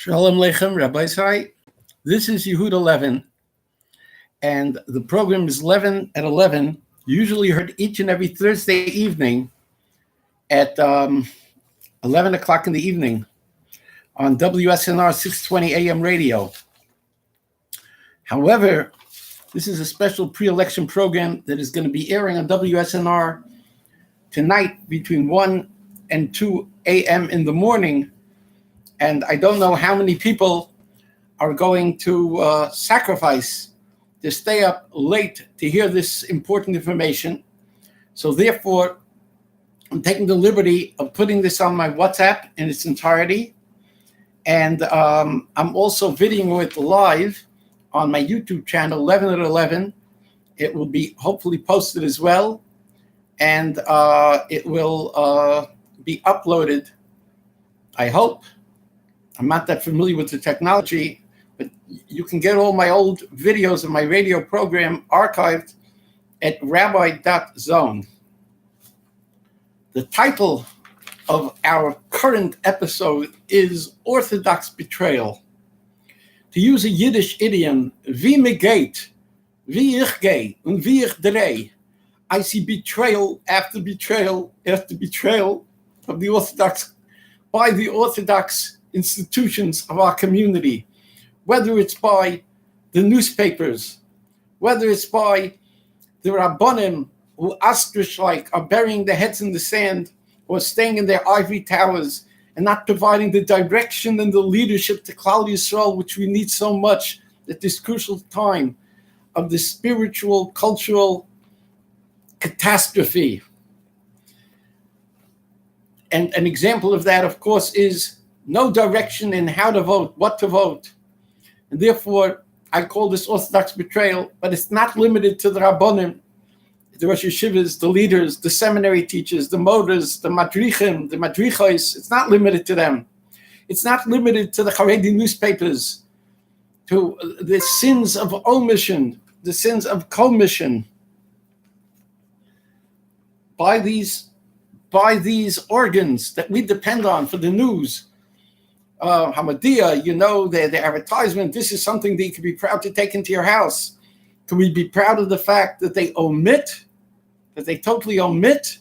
Shalom Aleichem, Rabbi Sai. This is Yehuda Levin, and the program is Levin at 11, usually heard each and every Thursday evening at 11 o'clock in the evening on WSNR 620 AM radio. However, this is a special pre-election program that is going to be airing on WSNR tonight between 1 and 2 a.m. in the morning. And I don't know how many people are going to sacrifice to stay up late to hear this important information. So therefore, I'm taking the liberty of putting this on my WhatsApp in its entirety. And I'm also videoing it live on my YouTube channel, 11 at 11. It will be hopefully posted as well. And it will be uploaded, I hope. I'm not that familiar with the technology, but you can get all my old videos of my radio program archived at rabbi.zone. The title of our current episode is Orthodox Betrayal. To use a Yiddish idiom, wie me geht, wie ich geh, und wie ich dreh. I see betrayal after betrayal after betrayal of the Orthodox by the Orthodox institutions of our community, whether it's by the newspapers, whether it's by the Rabbonim who ostrich-like are burying their heads in the sand or staying in their ivory towers and not providing the direction and the leadership to Klal Yisrael, which we need so much at this crucial time of the spiritual, cultural catastrophe. And an example of that, of course, is no direction in how to vote, what to vote. And therefore, I call this Orthodox betrayal, but it's not limited to the Rabbonim, the Rosh Yeshivas, the leaders, the seminary teachers, the moders, the Madrichim, the Madrichos. It's not limited to them. It's not limited to the Haredi newspapers, to the sins of omission, the sins of commission. By these organs that we depend on for the news, Hamadia, the advertisement, this is something that you can be proud to take into your house. Can we be proud of the fact that they totally omit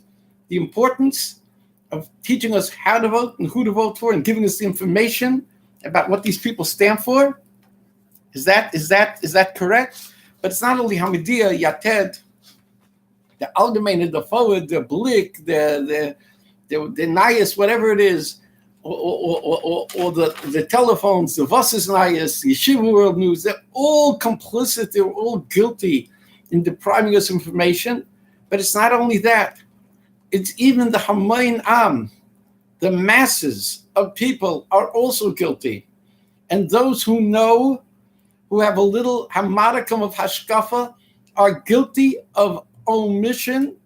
the importance of teaching us how to vote and who to vote for and giving us the information about what these people stand for? Is that correct? But it's not only Hamadia, Yated, the Allgemeine, the Forward, the Blick, the Nayas, whatever it is, or the telephones, the Voss's Nayas, the Yeshiva World News, they're all complicit, they're all guilty in depriving us information. But it's not only that, it's even the Hamayin Am, the masses of people are also guilty. And those who know, who have a little hamadicum of hashkafa, are guilty of omission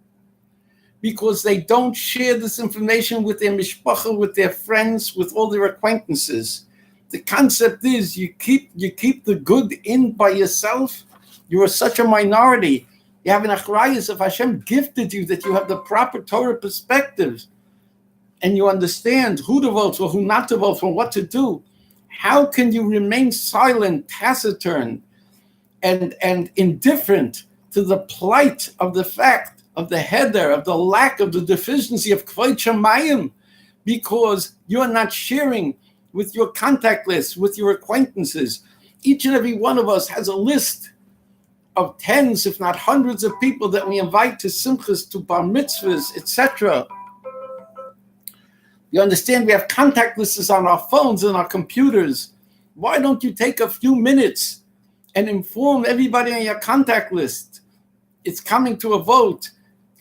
because they don't share this information with their mishpacha, with their friends, with all their acquaintances. The concept is you keep the good in by yourself. You are such a minority. You have an achrayus if Hashem gifted you that you have the proper Torah perspective and you understand who to vote for, who not to vote for, what to do. How can you remain silent, taciturn, and indifferent to the plight of the fact of the header, of the lack of the deficiency of Kvod Shamayim, because you're not sharing with your contact list, with your acquaintances? Each and every one of us has a list of tens, if not hundreds of people that we invite to simchas, to bar mitzvahs, etc. You understand, we have contact lists on our phones and our computers. Why don't you take a few minutes and inform everybody on your contact list? It's coming to a vote.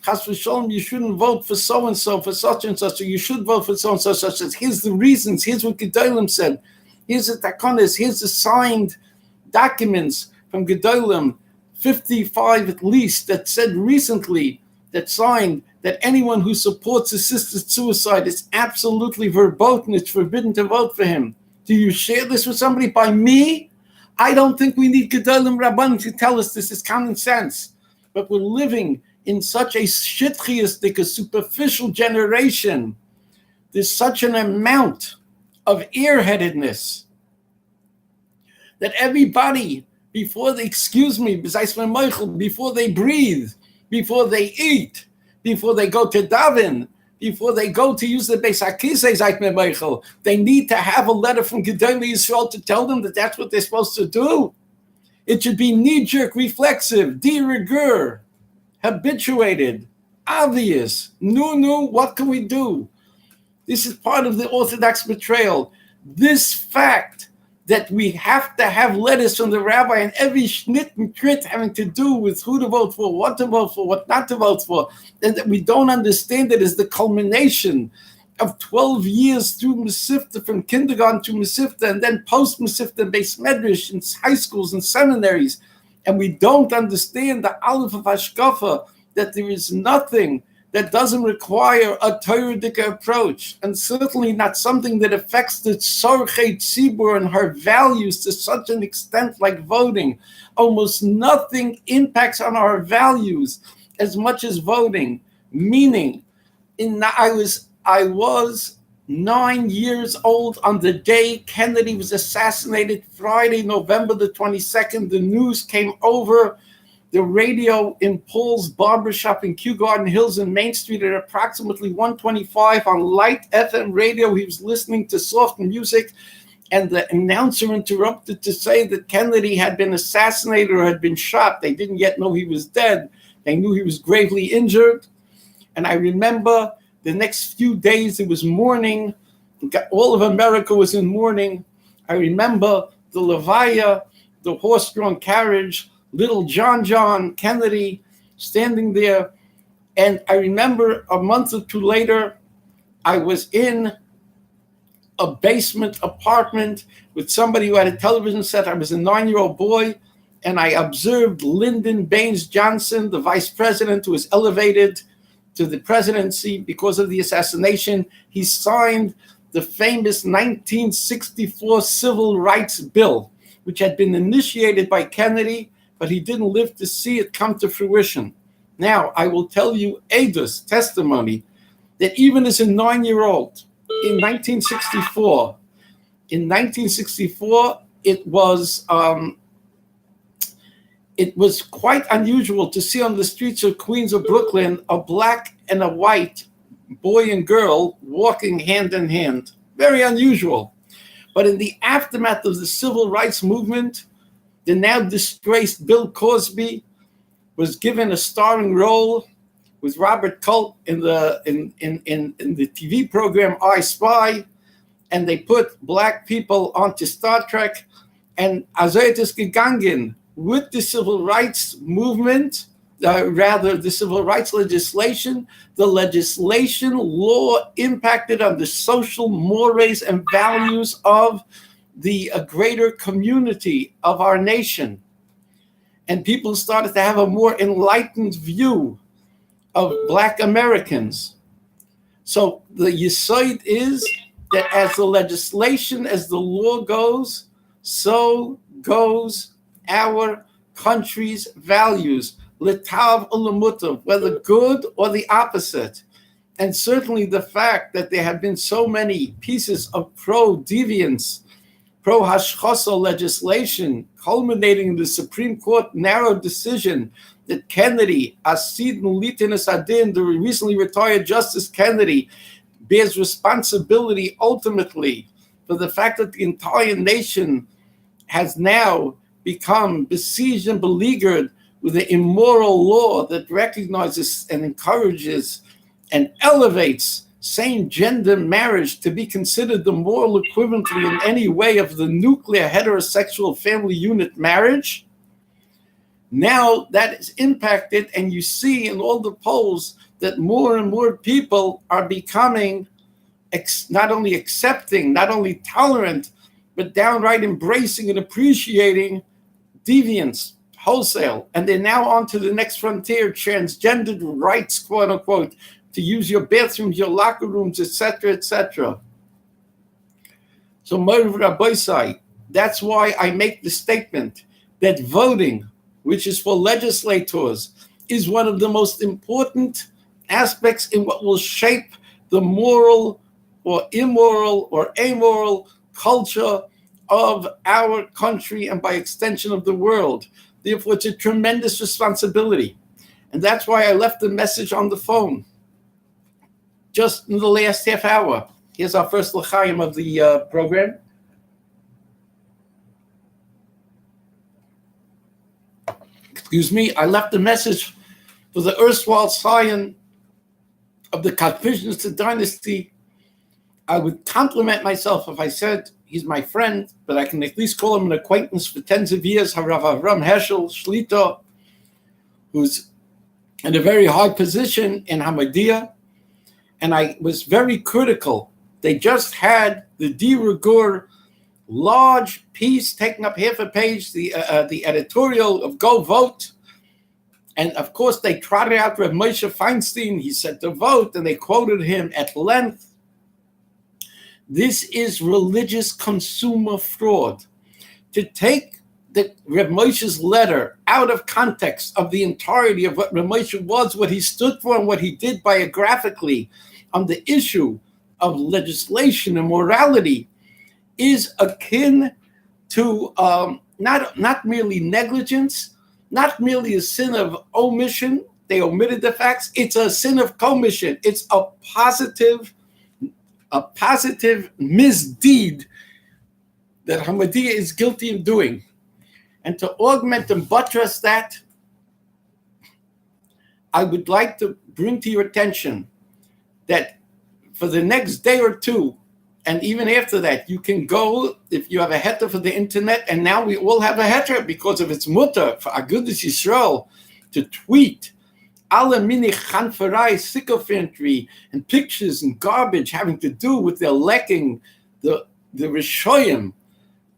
Chas v'sholom, you shouldn't vote for so-and-so, for such and such, or you should vote for so-and-so, such as. Here's the reasons, here's what Gedolim said. Here's the takonis, here's the signed documents from Gedolim, 55 at least, that said recently, that signed, that anyone who supports assisted suicide is absolutely verboten, it's forbidden to vote for him. Do you share this with somebody? By me? I don't think we need Gedolim Rabbanim to tell us this is common sense. But we're living in such a shitchiistic, a superficial generation. There's such an amount of airheadedness that everybody, before they, before they breathe, before they eat, before they go to daven, before they go to use the Beis HaKisei, they need to have a letter from Gedolei Yisrael to tell them that that's what they're supposed to do. It should be knee-jerk, reflexive, de rigueur, habituated, obvious. No, what can we do? This is part of the Orthodox betrayal. This fact that we have to have letters from the rabbi and every schnit and crit having to do with who to vote for, what not to vote for, and that we don't understand it as the culmination of 12 years through Mesivta, from kindergarten to Mesivta, and then post-Mesivta, Beis Medrash, in high schools and seminaries. And we don't understand the Aleph of Hashkafa, that there is nothing that doesn't require a Torah-dik approach, and certainly not something that affects the Tzorchei Tzibur and her values to such an extent like voting. Almost nothing impacts on our values as much as voting. Meaning, I was 9 years old on the day Kennedy was assassinated, Friday, November the 22nd. The news came over the radio in Paul's barbershop in Kew Garden Hills in Main Street at approximately 1:25 on light FM radio. He was listening to soft music, and the announcer interrupted to say that Kennedy had been assassinated or had been shot. They didn't yet know he was dead. They knew he was gravely injured. And I remember the next few days, it was mourning. All of America was in mourning. I remember the Levaya, the horse-drawn carriage, little John Kennedy standing there. And I remember a month or two later, I was in a basement apartment with somebody who had a television set. I was a 9-year-old boy, and I observed Lyndon Baines Johnson, the vice president who was elevated to the presidency because of the assassination. He signed the famous 1964 Civil Rights Bill, which had been initiated by Kennedy, but he didn't live to see it come to fruition. Now, I will tell you Edus, testimony, that even as a 9-year-old in 1964, it was quite unusual to see on the streets of Queens or Brooklyn a black and a white boy and girl walking hand in hand. Very unusual. But in the aftermath of the civil rights movement, the now disgraced Bill Cosby was given a starring role with Robert Culp in the TV program I Spy, and they put black people onto Star Trek. And Azayt is gegangen with the civil rights movement, the civil rights legislation. The legislation law impacted on the social mores and values of the greater community of our nation. And people started to have a more enlightened view of Black Americans. So the yesod is that as the legislation, as the law goes, so goes our country's values, letav ulamutav, whether good or the opposite. And certainly the fact that there have been so many pieces of pro-deviance, pro-hashchasa legislation, culminating in the Supreme Court narrow decision that Kennedy, Asid Lieutenant Adin, the recently retired Justice Kennedy, bears responsibility ultimately for the fact that the entire nation has now become besieged and beleaguered with an immoral law that recognizes and encourages and elevates same-gender marriage to be considered the moral equivalency in any way of the nuclear heterosexual family unit marriage. Now that is impacted, and you see in all the polls that more and more people are becoming not only accepting, not only tolerant, but downright embracing and appreciating deviance wholesale. And they're now on to the next frontier, transgendered rights, quote unquote, to use your bathrooms, your locker rooms, etc., etc. So, Morav Rabbeisai, that's why I make the statement that voting, which is for legislators, is one of the most important aspects in what will shape the moral or immoral or amoral culture of our country and by extension of the world. Therefore, it's a tremendous responsibility. And that's why I left the message on the phone just in the last half hour. Here's our first l'chaim of the program. Excuse me, I left a message for the erstwhile scion of the Karpizhnitzer dynasty. I would compliment myself if I said he's my friend, but I can at least call him an acquaintance for tens of years, Harav Avram Heschel Shlita, who's in a very high position in Hamadiyah. And I was very critical. They just had the de rigueur large piece taking up half a page, the editorial of Go Vote. And of course, they trotted out Reb Moshe Feinstein. He said to vote, and they quoted him at length. This is religious consumer fraud. To take the Reb Moshe's letter out of context of the entirety of what Reb Moshe was, what he stood for, and what he did biographically on the issue of legislation and morality is akin to not merely negligence, not merely a sin of omission. They omitted the facts. It's a sin of commission. It's a positive misdeed that Hamadiyah is guilty of doing. And to augment and buttress that, I would like to bring to your attention that for the next day or two, and even after that, you can go, if you have a heter for the internet, and now we all have a heter because of its mutter, for Agudas Yisrael, to tweet alle mini chanferai, sycophancy, and pictures and garbage having to do with their lecking the Rishoyim,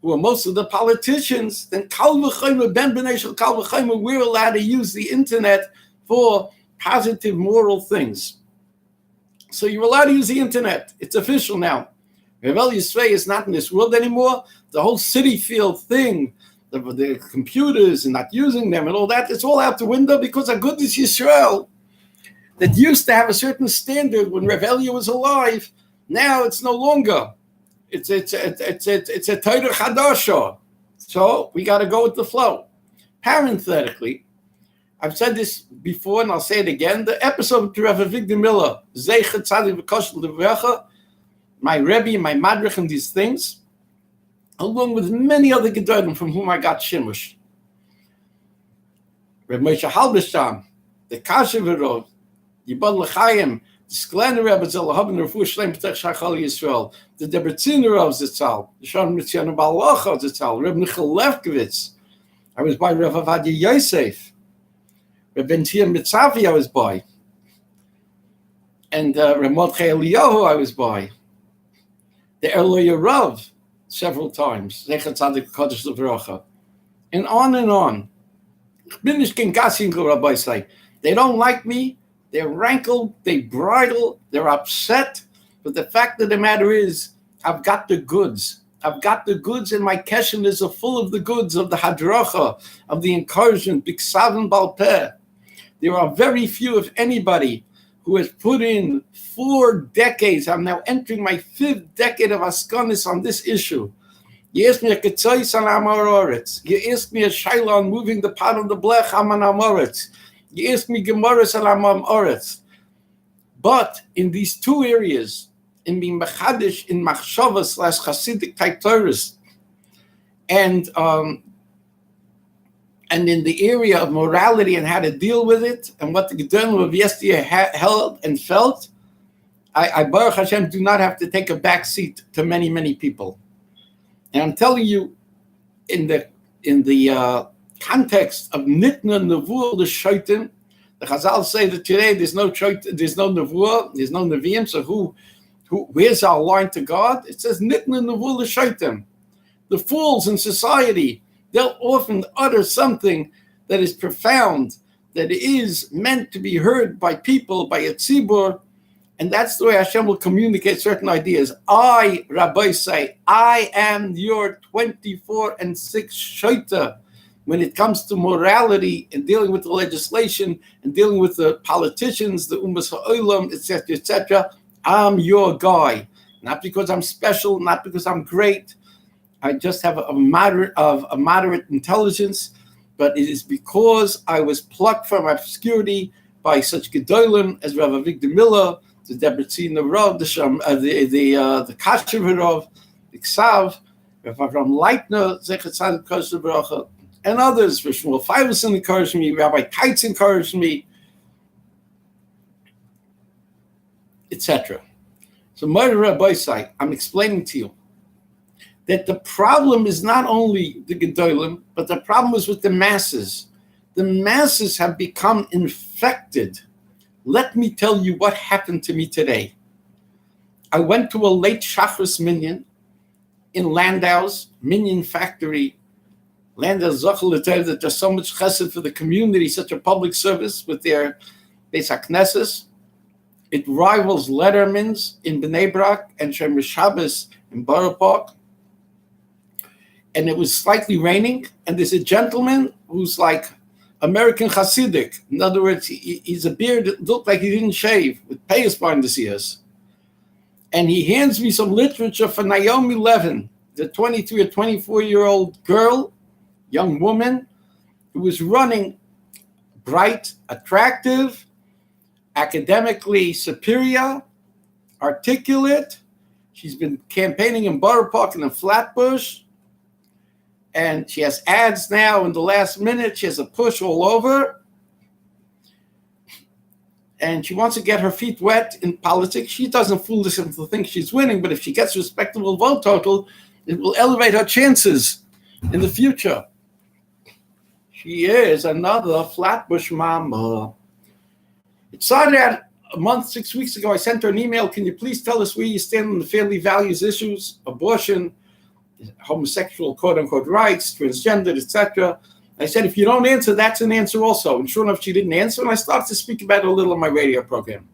who are most of the politicians, then Kal v'chomer, ben b'nei shel Kal v'chomer, we're allowed to use the internet for positive moral things. So you're allowed to use the internet. It's official now. Revel Yisrael is not in this world anymore. The whole city field thing, the computers and not using them and all that, it's all out the window because Agudas Yisrael that used to have a certain standard when Revelia was alive, now it's no longer. It's a Torah Chadasha. So we got to go with the flow. Parenthetically, I've said this before and I'll say it again. The episode of Rav Avigdor Miller, Zeichet Tzadik V'Koshel Devrecha, my Rebbe, my Madrich, and these things, along with many other Gedolim from whom I got Shimush. Reb Moshe Halberstam, the Kasheverov, Yibad L'chaim, the Sklener Rebbe Zelahav and Refuah Shlem B'tech Shachal Yisrael, the Debretziner Zitzal, the Shalom Mitzion Balacha Zitzal, Reb Michal Lefkowitz. I was by Reb Avadia Yosef. Reb Ben-Tia Mitzavi I was by. And Reb Mordechai Eliyahu I was by. The Erloya Rav several times. Zeichet Tzadik Kodesh L'Veracha. And on and on. They don't like me. They're rankled. They bridle. They're upset. But the fact of the matter is, I've got the goods. I've got the goods, and my keshenes are full of the goods of the hadracha, of the encouragement, biksav and balpeh. There are very few, if anybody, who has put in 4 decades. I'm now entering my 5th decade of askanis on this issue. You asked me a ketzois on Amar Oretz. You asked me a shaila on moving the pot on the blech on Amoretz. You asked me gemaras on Amar Oretz. But in these 2 areas, in being mechadish, in machshava / Hasidic type Torahs, and in the area of morality and how to deal with it, and what the Gedolim of yesterday held and felt, I Baruch Hashem do not have to take a back seat to many, many people. And I'm telling you, in the context of Nitna Nevuah L'Shaitim, the Chazal say that today there's no Nevuah, there's no Nevi'im, so where's our line to God? It says Nitna Nevuah L'Shaitim. The fools in society, they'll often utter something that is profound, that is meant to be heard by people, by a tzibur, and that's the way Hashem will communicate certain ideas. I, Rabbi, say, I am your 24/6 shaita when it comes to morality and dealing with the legislation and dealing with the politicians, the Umas Ha'olam, etc., etc. I'm your guy. Not because I'm special, not because I'm great. I just have a moderate intelligence, but it is because I was plucked from obscurity by such gedolim as Rav Avigdor Miller, the Debretziner Rav, the Kasher Rav, the Ksav, Rav Avram Leitner, Zecher Tzadik Kosher Baruch, and others. Rav Shmuel Feivelson encouraged me, Rabbi Teitz encouraged me, etc. So, Moira Rabbi Sai, I'm explaining to you that the problem is not only the gedolim, but the problem is with the masses. The masses have become infected. Let me tell you what happened to me today. I went to a late Shachris minyan in Landau's Minyan Factory. Landau's Zochel that there's so much chesed for the community, such a public service with their Beis HaKnesses. It rivals Letterman's in Bnei Brak and Shemer Shabbos in Borough Park. And it was slightly raining, and there's a gentleman who's like American Hasidic. In other words, he's a beard that looked like he didn't shave, with payas behind his ears. And he hands me some literature for Naomi Levin, the 23 or 24-year-old girl, young woman, who was running bright, attractive, academically superior, articulate. She's been campaigning in Borough Park and in Flatbush. And she has ads now in the last minute. She has a push all over. And she wants to get her feet wet in politics. She doesn't fool us into think she's winning, but if she gets a respectable vote total, it will elevate her chances in the future. She is another Flatbush mama. It started out a month, 6 weeks ago. I sent her an email. Can you please tell us where you stand on the family values issues, abortion, homosexual quote-unquote rights, transgender, etc. I said, if you don't answer, that's an answer also. And sure enough, she didn't answer, and I started to speak about it a little on my radio program.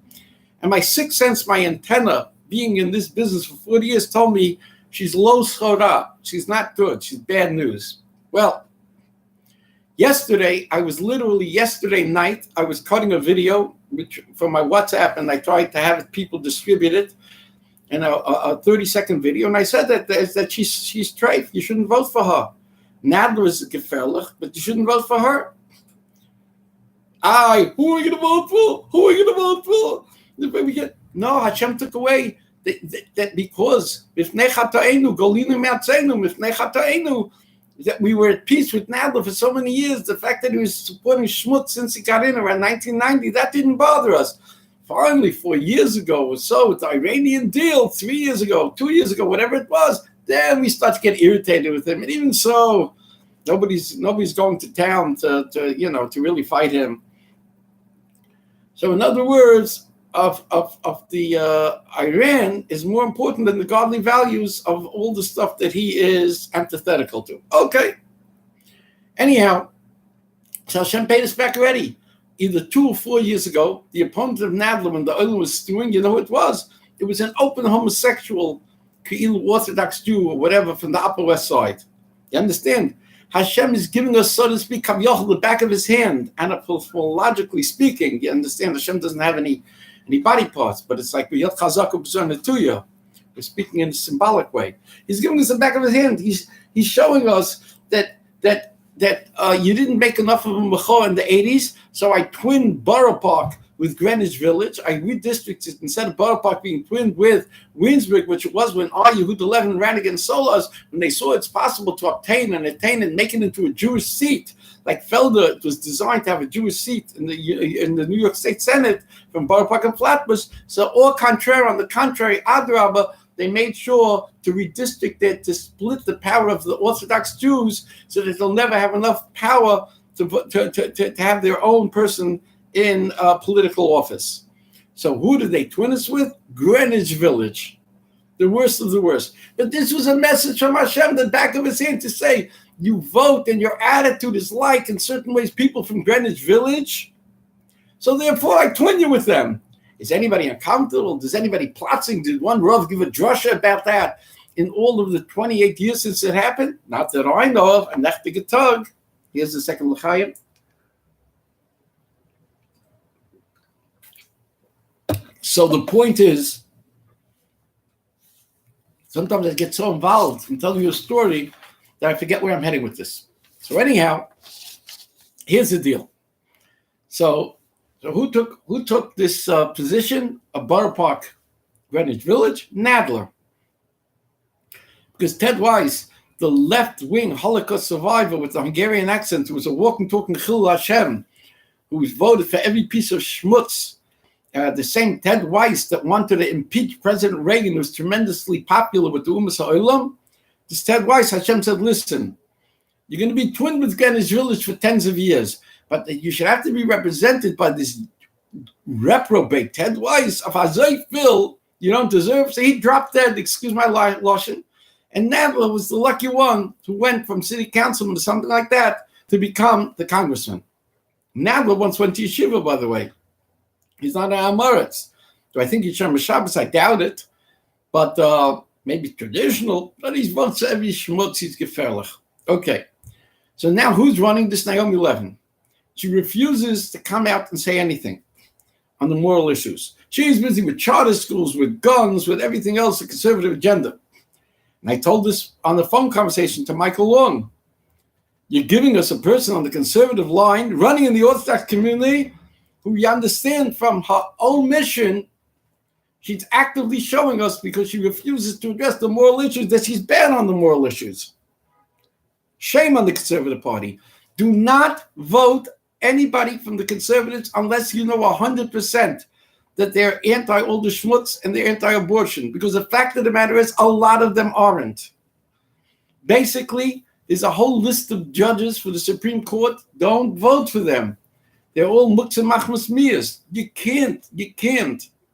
And my sixth sense, my antenna, being in this business for 40 years, told me she's lo schora. She's not good. She's bad news. Well, yesterday night, I was cutting a video from my WhatsApp, and I tried to have people distribute it. And a 30-second video, and I said that she's treif. You shouldn't vote for her. Nadler is gefährlich, but you shouldn't vote for her. Who are you going to vote for? Who are you going to vote for? No, Hashem took away that because that we were at peace with Nadler for so many years. The fact that he was supporting Schmutz since he got in around 1990, that didn't bother us. Finally, 4 years ago or so, with the Iranian deal, 3 years ago, 2 years ago, whatever it was, then we start to get irritated with him. And even so, nobody's going to town to really fight him. So, in other words, of the Iran is more important than the godly values of all the stuff that he is antithetical to. Okay. Anyhow, so Hashem paid us back already. Either 2 or 4 years ago, the opponent of Nadler, when the oil was stewing, you know who it was? It was an open homosexual, Orthodox Jew or whatever from the Upper West Side. You understand? Hashem is giving us, so to speak, Kavyochel, the back of his hand, anthropologically speaking. You understand? Hashem doesn't have any body parts, but it's like we're speaking in a symbolic way. He's giving us the back of his hand. He's showing us that you didn't make enough of a mechor in the 80s, so I twinned Borough Park with Greenwich Village. I redistricted it instead of Borough Park being twinned with Williamsburg, which it was when Yehuda Levin ran against Solas, when they saw it's possible to obtain and make it into a Jewish seat. Like Felder, it was designed to have a Jewish seat in the New York State Senate from Borough Park and Flatbush. So on the contrary, Adrabah, they made sure to redistrict it, to split the power of the Orthodox Jews so that they'll never have enough power to have their own person in political office. So who did they twin us with? Greenwich Village, the worst of the worst. But this was a message from Hashem, the back of his hand, to say, you vote and your attitude is like, in certain ways, people from Greenwich Village. So therefore, I twin you with them. Is anybody uncomfortable? Does anybody plotting? Did one Rav give a drasha about that in all of the 28 years since it happened? Not that I know of. A tug. Here's the second l'chaim. So the point is, Sometimes I get so involved in telling you a story that I forget where I'm heading with this. So anyhow, here's the deal. So who took this position of Borough Park, Greenwich Village? Nadler. Because Ted Weiss, the left-wing Holocaust survivor with the Hungarian accent, who was a walking, talking Chil Hashem, who was voted for every piece of schmutz, the same Ted Weiss that wanted to impeach President Reagan, was tremendously popular with the Umas HaOlam. This Ted Weiss, Hashem said, listen, you're going to be twinned with Greenwich Village for tens of years, but you should have to be represented by this reprobate Ted Weiss of Azay Phil you don't deserve. So he dropped dead, excuse my lashon. And Nadler was the lucky one who went from city councilman to something like that to become the congressman. Nadler once went to yeshiva, by the way. He's not an Amoritz. Do I think he's Shem Shabbos? I doubt it. But maybe traditional. But he's votes every schmutz. He's gefährlich. Okay. So now who's running this Naomi Levin? She refuses to come out and say anything on the moral issues. She's busy with charter schools, with guns, with everything else, the conservative agenda. And I told this on the phone conversation to Michael Long. You're giving us a person on the conservative line running in the Orthodox community who you understand from her own mission, she's actively showing us because she refuses to address the moral issues that she's bad on the moral issues. Shame on the Conservative Party. Do not vote anybody from the Conservatives unless you know 100% that they're anti-all the schmutz and they're anti-abortion, because the fact of the matter is a lot of them aren't. Basically, there's a whole list of judges for the Supreme Court. Don't vote for them. They're all muktzah machmas miyas. You can't.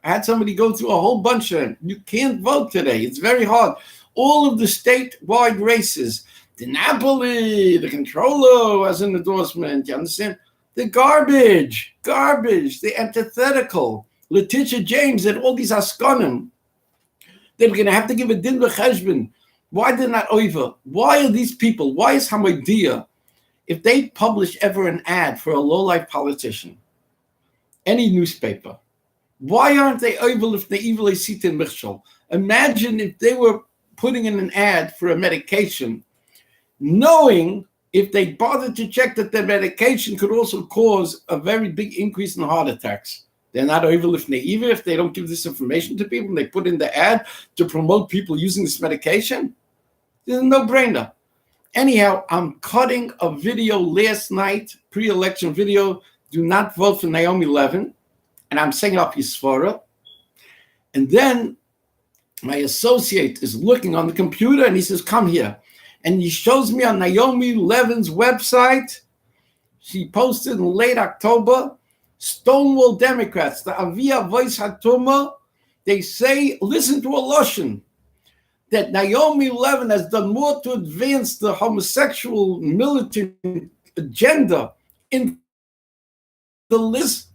I had somebody go through a whole bunch of them. You can't vote today. It's very hard. All of the statewide races, the Napoli, the controller as an endorsement, you understand? The garbage, the antithetical. Letitia James and all these Askonim, they're going to have to give a din v'cheshbon. Why they're not over? Why are these people, why is Hamodia, if they publish ever an ad for a low-life politician, any newspaper, why aren't they over if they evil sit in Michshol? Imagine if they were putting in an ad for a medication, knowing if they bothered to check that their medication could also cause a very big increase in heart attacks. They're not overlift naive if they don't give this information to people and they put in the ad to promote people using this medication. It's a no-brainer. Anyhow, I'm cutting a video last night, pre-election video, do not vote for Naomi Levin, and I'm saying up Yisfara. And then my associate is looking on the computer and he says, come here. And he shows me on Naomi Levin's website, she posted in late October, Stonewall Democrats, the Avia Voice Hatuma, they say, listen to a Lashon, that Naomi Levin has done more to advance the homosexual militant agenda in the list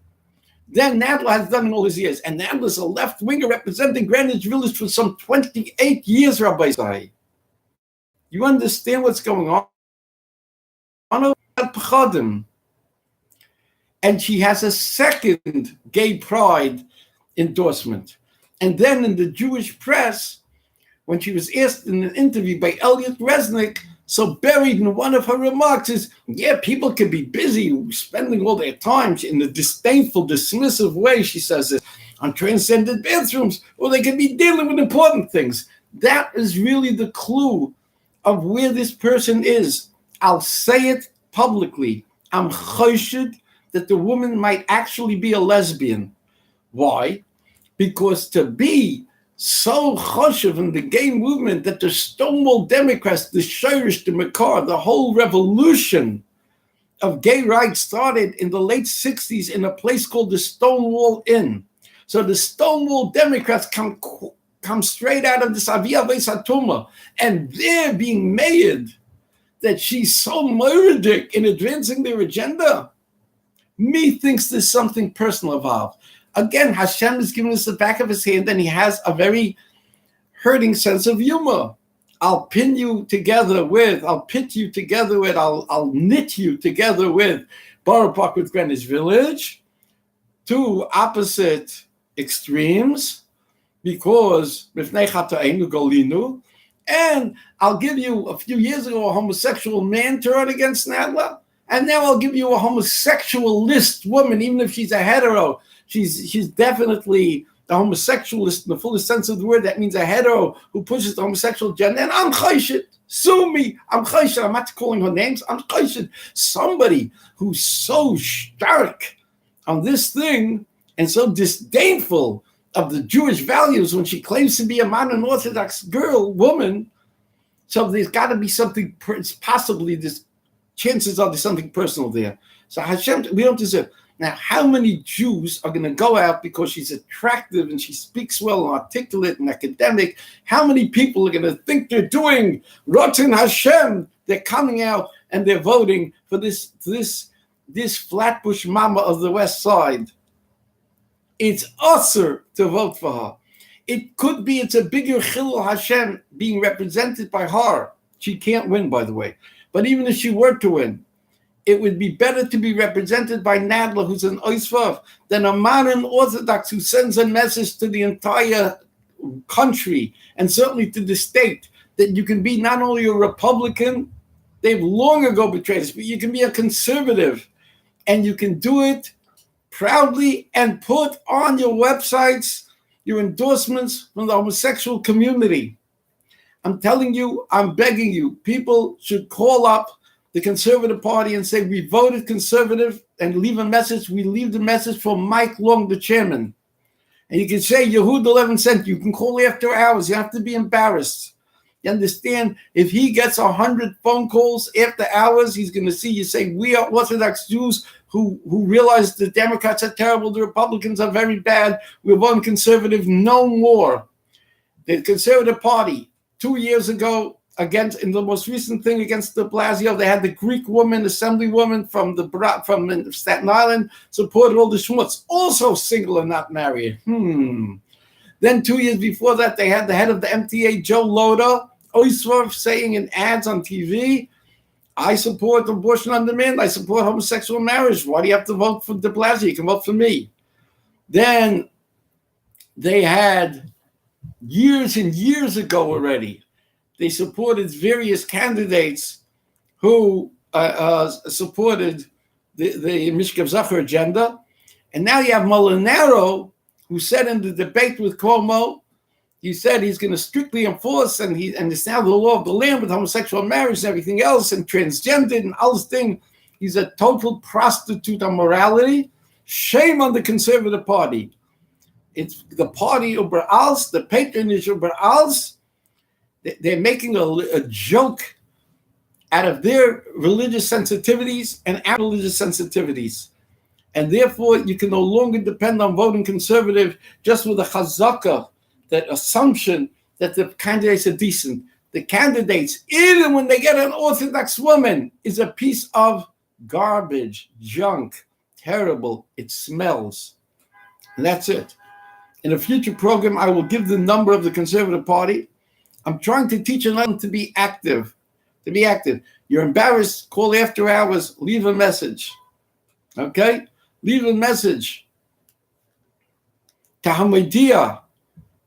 than Nadler has done in all his years. And Nadler is a left-winger representing Greenwich Village for some 28 years, Rabbi Zai. You understand what's going on? And she has a second gay pride endorsement. And then in the Jewish press, when she was asked in an interview by Elliot Resnick, so buried in one of her remarks is, yeah, people can be busy spending all their time in a disdainful, dismissive way, she says it, on transcendent bathrooms, or they can be dealing with important things. That is really the clue of where this person is. I'll say it publicly. I'm choshed that the woman might actually be a lesbian. Why? Because to be so choshev in the gay movement that the Stonewall Democrats, the Shirish, the Makar, the whole revolution of gay rights started in the late 60s in a place called the Stonewall Inn. So the Stonewall Democrats come straight out of this Avia Veisatuma, and they're being made that she's so murdic in advancing their agenda. Me thinks there's something personal involved. Again, Hashem is giving us the back of his hand, and he has a very hurting sense of humor. I'll pit you together with, I'll knit you together with Borough Park with Greenwich Village, two opposite extremes, because and I'll give you a few years ago a homosexual man turned against Nadler, and now I'll give you a homosexualist woman, even if she's a hetero. She's definitely the homosexualist in the fullest sense of the word. That means a hetero who pushes the homosexual agenda. And I'm chayshit. Sue me. I'm chayshit. I'm not calling her names. I'm chayshit. Somebody who's so stark on this thing and so disdainful of the Jewish values when she claims to be a modern Orthodox woman. So there's got to be something, possibly this chances are there's something personal there. So Hashem, we don't deserve. Now, how many Jews are going to go out because she's attractive and she speaks well and articulate and academic? How many people are going to think they're doing Rotten Hashem? They're coming out and they're voting for this Flatbush mama of the West Side. It's usher to vote for her. It could be it's a bigger Chilul Hashem being represented by her. She can't win, by the way. But even if she were to win, it would be better to be represented by Nadler, who's an Oisvav, than a modern Orthodox who sends a message to the entire country and certainly to the state that you can be not only a Republican, they've long ago betrayed us, but you can be a conservative and you can do it proudly and put on your websites your endorsements from the homosexual community. I'm telling you, I'm begging you, people should call up the Conservative Party and say, we voted conservative, and leave a message. We leave the message for Mike Long, the chairman. And you can say, Yehud 11 cent. You can call after hours. You have to be embarrassed. You understand? If he gets 100 phone calls after hours, he's going to see you say, we are Orthodox Jews who realize the Democrats are terrible, the Republicans are very bad. We're voting conservative no more. The Conservative Party, 2 years ago, in the most recent thing against de Blasio, they had the Greek woman, assemblywoman from Staten Island, supported all the schmutz, also single and not married. Then 2 years before that, they had the head of the MTA, Joe Loda, Oisworth, saying in ads on TV, I support abortion on demand, I support homosexual marriage. Why do you have to vote for de Blasio? You can vote for me. Then they had, years and years ago already, they supported various candidates who supported the Mishkav Zachar agenda. And now you have Molinaro, who said in the debate with Cuomo, he said he's going to strictly enforce, and it's now the law of the land with homosexual marriage and everything else, and transgender and all this thing. He's a total prostitute of morality. Shame on the Conservative Party. It's the party über alles, the patronage über alles. They're making a joke out of their religious sensitivities and our religious sensitivities. And therefore, you can no longer depend on voting conservative just with a chazaka, that assumption that the candidates are decent. The candidates, even when they get an Orthodox woman, is a piece of garbage, junk, terrible. It smells. And that's it. In a future program, I will give the number of the Conservative Party. I'm trying to teach them to be active. To be active. You're embarrassed, call after hours, leave a message. Okay? Leave a message. Tahamadia.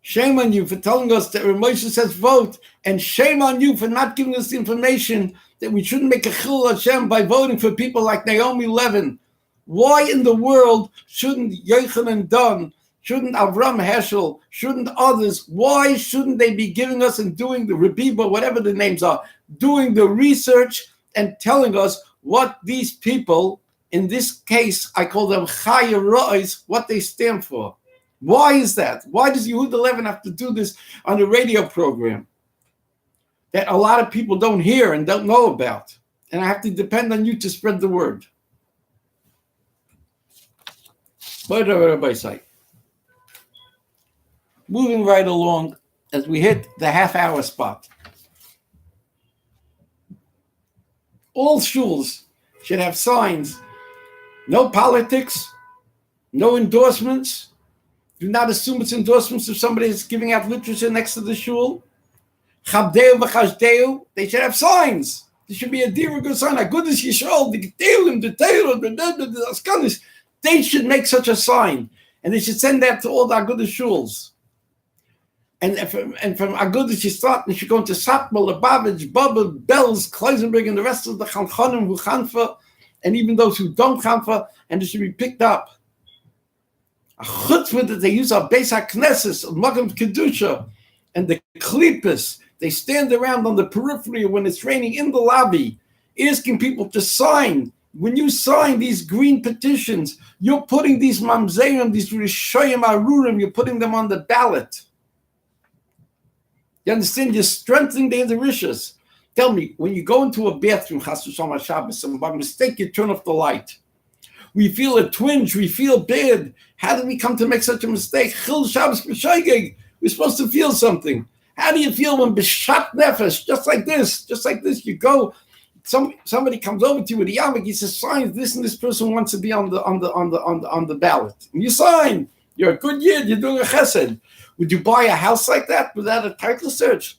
Shame on you for telling us that Moshe says vote, and shame on you for not giving us the information that we shouldn't make a Chilul Hashem by voting for people like Naomi Levin. Why in the world shouldn't Yochanan Dunn, shouldn't Avram Heschel, shouldn't others, why shouldn't they be giving us and doing the Rebiba, whatever the names are, doing the research and telling us what these people, in this case, I call them Chaya Rois, what they stand for? Why is that? Why does Yehud 11 have to do this on a radio program that a lot of people don't hear and don't know about? And I have to depend on you to spread the word. Moving right along as we hit the half-hour spot. All shuls should have signs. No politics, no endorsements. Do not assume it's endorsements if somebody is giving out literature next to the shul. Chabdeu v'chashdeu, they should have signs. There should be a good sign. Agudas Yisrael, the Gedelim, the Torah, the Askanis. They should make such a sign. And they should send that to all the Agudas shuls. And from Agudas you start, and you go into Satmar, Lubavitch, Bubba, Belz, Kleisenberg, and the rest of the Chanchonim who Chanfa, and even those who don't Chanfa, and it should be picked up. A chutzpah that they use our Beis HaKnesses, Magam Kedusha, and the Klippas, they stand around on the periphery when it's raining in the lobby, asking people to sign. When you sign these green petitions, you're putting these mamzerim, these rishoyim arurim, you're putting them on the ballot. You understand? You're strengthening the rishas. Tell me, when you go into a bathroom, Chas v'Shalom Shabbos, and by mistake you turn off the light, we feel a twinge, we feel bad. How did we come to make such a mistake? Chil Shabbos b'shaygeg. We're supposed to feel something. How do you feel when b'shat nefesh? Just like this, you go. Somebody comes over to you with a yarmulke. He says, "Sign this, and this person wants to be on the ballot." And you sign. You're a good yid. You're doing a chesed. Would you buy a house like that without a title search?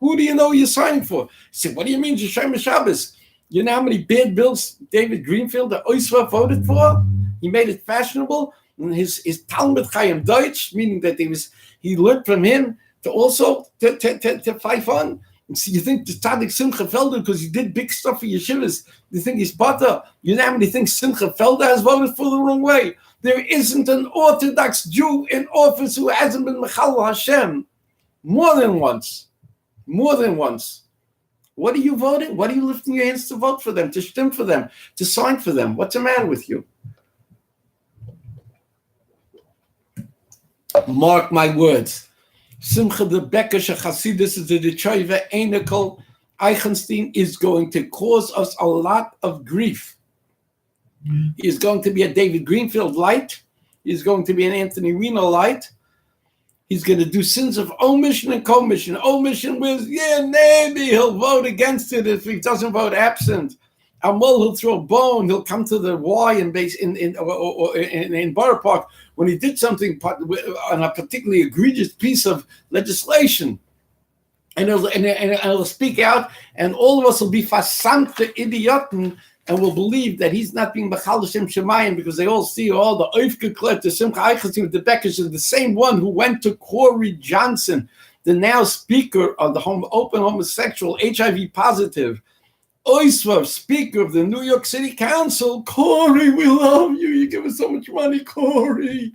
Who do you know you're signing for? He said, "What do you mean, Yeshem Shabbos? You know how many bad bills David Greenfield, the Oisva, voted for? He made it fashionable. And his Talmud Chayim Deutsch, meaning that he learned from him to also to fight on. And so you think the Tzaddik Simcha Felder, because he did big stuff for yeshivas, you think he's butter? You know how many things Simcha Felder has voted for the wrong way? There isn't an Orthodox Jew in office who hasn't been Mechal Hashem more than once. More than once. What are you voting? What are you lifting your hands to vote for them, to stem for them, to sign for them? What's the matter with you? Mark my words. Simcha the Bekesha Chasidus is the Detroiva Einikel Eichenstein is going to cause us a lot of grief. He is going to be a David Greenfield light. He's going to be an Anthony Reno light. He's going to do sins of omission and commission. Omission was, maybe he'll vote against it if he doesn't vote absent. Amol, he'll throw a bone. He'll come to the Y in Borough Park when he did something on a particularly egregious piece of legislation. And he'll speak out, and all of us will be fasamte idioten, and will believe that he's not being B'chal Hashem Shemayim because they all see all the Oifgeklet, the Simcha Eichelstin, the Bekesh, is the same one who went to Corey Johnson, the now speaker of the open homosexual, HIV positive, Oisvav, speaker of the New York City Council. Corey, we love you. You give us so much money, Corey.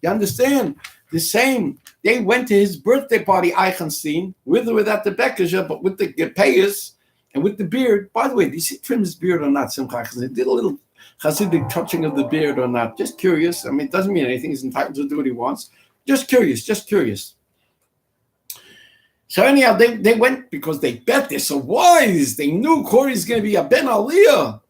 You understand? The same. They went to his birthday party, Eichenstein, with or without the Bekesh, but with the Gepayas. And with the beard, by the way, did he trim his beard or not? Simcha Chassid did a little Chassidic touching of the beard or not? Just curious. I mean, it doesn't mean anything. He's entitled to do what he wants. Just curious. So anyhow, they went because they bet. They're so wise. They knew Corey's going to be a Ben Aliyah.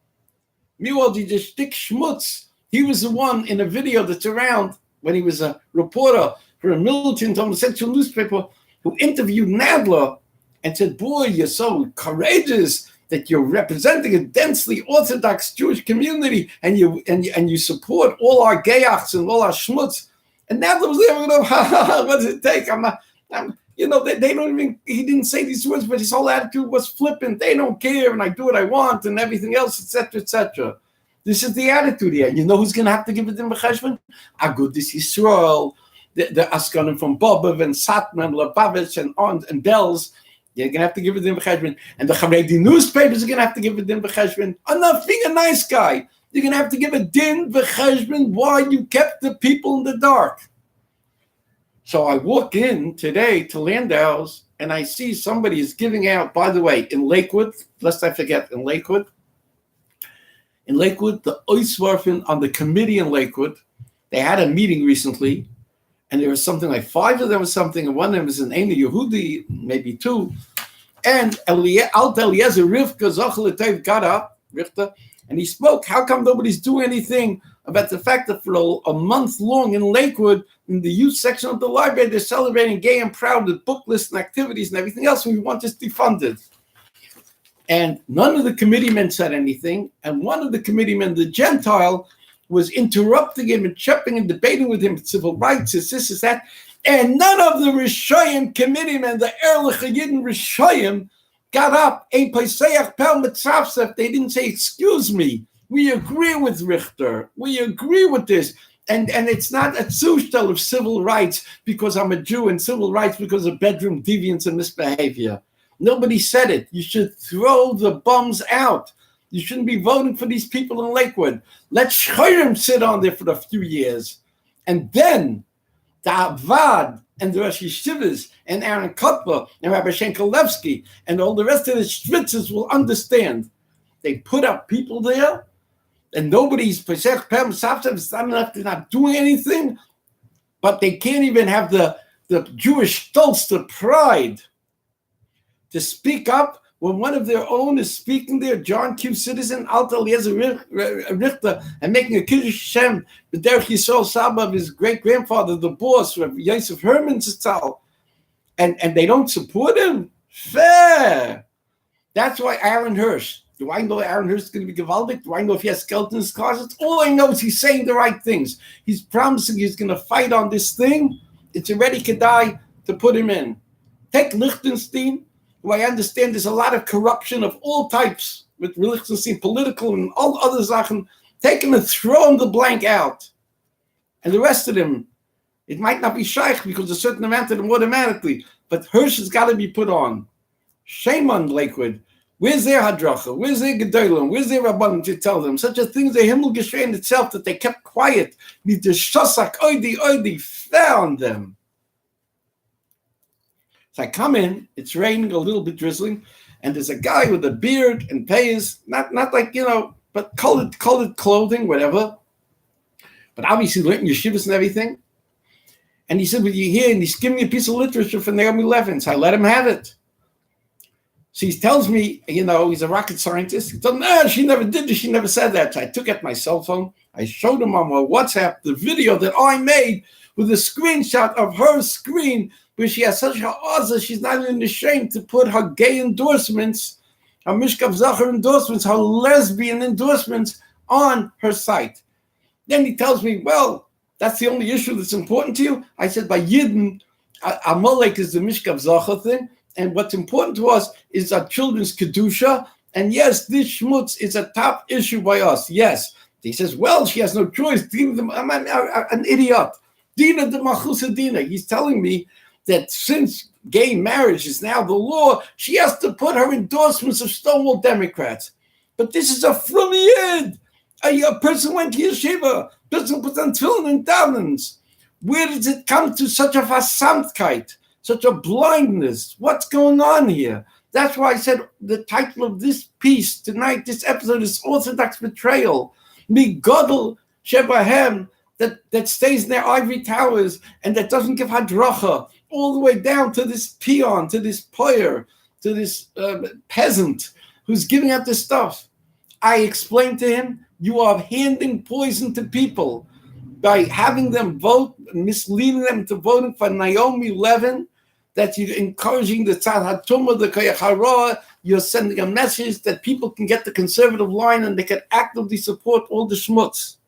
Meanwhile, the Shtik Schmutz, he was the one in a video that's around when he was a reporter for a militant homosexual newspaper who interviewed Nadler and said, "Boy, you're so courageous that you're representing a densely Orthodox Jewish community, and you support all our gayachs and all our schmutz." And Nadler was there, what does it take? They don't even. He didn't say these words, but his whole attitude was flippant. They don't care, and I do what I want, and everything else, etc., etc. This is the attitude here. You know who's going to have to give it in B'cheshvan? Agudas Yisrael, the Askanim from Bobov and Satmar and Lubavitch and Belz. You're going to have to give it in B'cheshvan. And the Haredi newspapers are going to have to give it in B'cheshvan. Enough being a nice guy. You're going to have to give a din B'cheshvan why you kept the people in the dark. So I walk in today to Landau's and I see somebody is giving out, by the way, in Lakewood, lest I forget, in Lakewood, the Oiswarfen on the committee in Lakewood, they had a meeting recently. And there was something like 5 of them or something, and one of them was an Eina Yehudi, maybe 2. And Alt Eliezer Rivka Zochel Etev got up, Richter, and he spoke. How come nobody's doing anything about the fact that for a month long in Lakewood, in the youth section of the library, they're celebrating gay and proud with book lists and activities and everything else, and we want this defunded. And none of the committeemen said anything, and one of the committeemen, the Gentile, was interrupting him and chipping and debating with him civil rights, is this, is that. And none of the Rishayim committeemen, the Erlich Yidden Rishayim, got up. Ein Pesach Pel Mitzavsef. They didn't say, "Excuse me, we agree with Richter. We agree with this." And it's not a zustand of civil rights because I'm a Jew and civil rights because of bedroom deviance and misbehavior. Nobody said it. You should throw the bums out. You shouldn't be voting for these people in Lakewood. Let Shoyrim sit on there for a few years. And then the Avad and the Rosh Yeshivas and Aaron Kotler and Rabbi Shenkelevsky and all the rest of the Schwitzers will understand. They put up people there and nobody's not doing anything, but they can't even have the Jewish stolz, the pride, to speak up when one of their own is speaking there, John Q. Citizen, Alta Eliezer Richter, and making a Kiddush Hashem, the Derech Yisrael Saba of his great-grandfather, the boss, Yosef Herman Zitzal, and they don't support him? Fair. That's why Aaron Hirsch. Do I know Aaron Hirsch is going to be gewaldig? Do I know if he has skeletons in his closet? All I know is he's saying the right things. He's promising he's going to fight on this thing. It's already Kedai to put him in. Take Liechtenstein, who I understand there's a lot of corruption of all types with Liechtenstein, political and all other Sachen. Take him and throw him the blank out. And the rest of them, it might not be shaykh because a certain amount of them automatically, but Hirsch has got to be put on. Shame on Lakewood. Where's their hadracha? Where's their gedolim? Where's their rabbanim to tell them? Such a thing as a himmel geschehen itself that they kept quiet. Need the shosak oidi found them. So I come in, it's raining, a little bit drizzling, and there's a guy with a beard and payas, not like, but colored clothing, whatever. But obviously learning yeshivas and everything. And he said, "Well, you here?" And he's giving me a piece of literature from Naomi Levin. So I let him have it. So he tells me, he's a rocket scientist. He told me, no, she never did this. She never said that. So I took out my cell phone. I showed him on my WhatsApp the video that I made with a screenshot of her screen where she has such a oza, she's not even ashamed to put her gay endorsements, her Mishkav Zachar endorsements, her lesbian endorsements on her site. Then he tells me, well, that's the only issue that's important to you. I said, by Yidden, Amalek is the Mishkav Zachar thing. And what's important to us is our children's Kedusha. And yes, this schmutz is a top issue by us. Yes. He says, well, she has no choice. I'm an idiot. Dina de Machusa Dina. He's telling me that since gay marriage is now the law, she has to put her endorsements of Stonewall Democrats. But this is a from Yid. A person went to yeshiva. Person puts on tefillin and davens. Where does it come to such a versamtkeit? Such a blindness. What's going on here? That's why I said the title of this piece tonight, this episode, is Orthodox Betrayal. Me Godel Shebahem, that stays in their ivory towers and that doesn't give hadracha, all the way down to this peon, to this poyer, to this peasant who's giving out this stuff. I explained to him, you are handing poison to people by having them vote, misleading them to voting for Naomi Levin, that you're encouraging the Tzad HaTumah, the Koyach HaRa, you're sending a message that people can get the conservative line and they can actively support all the schmutz.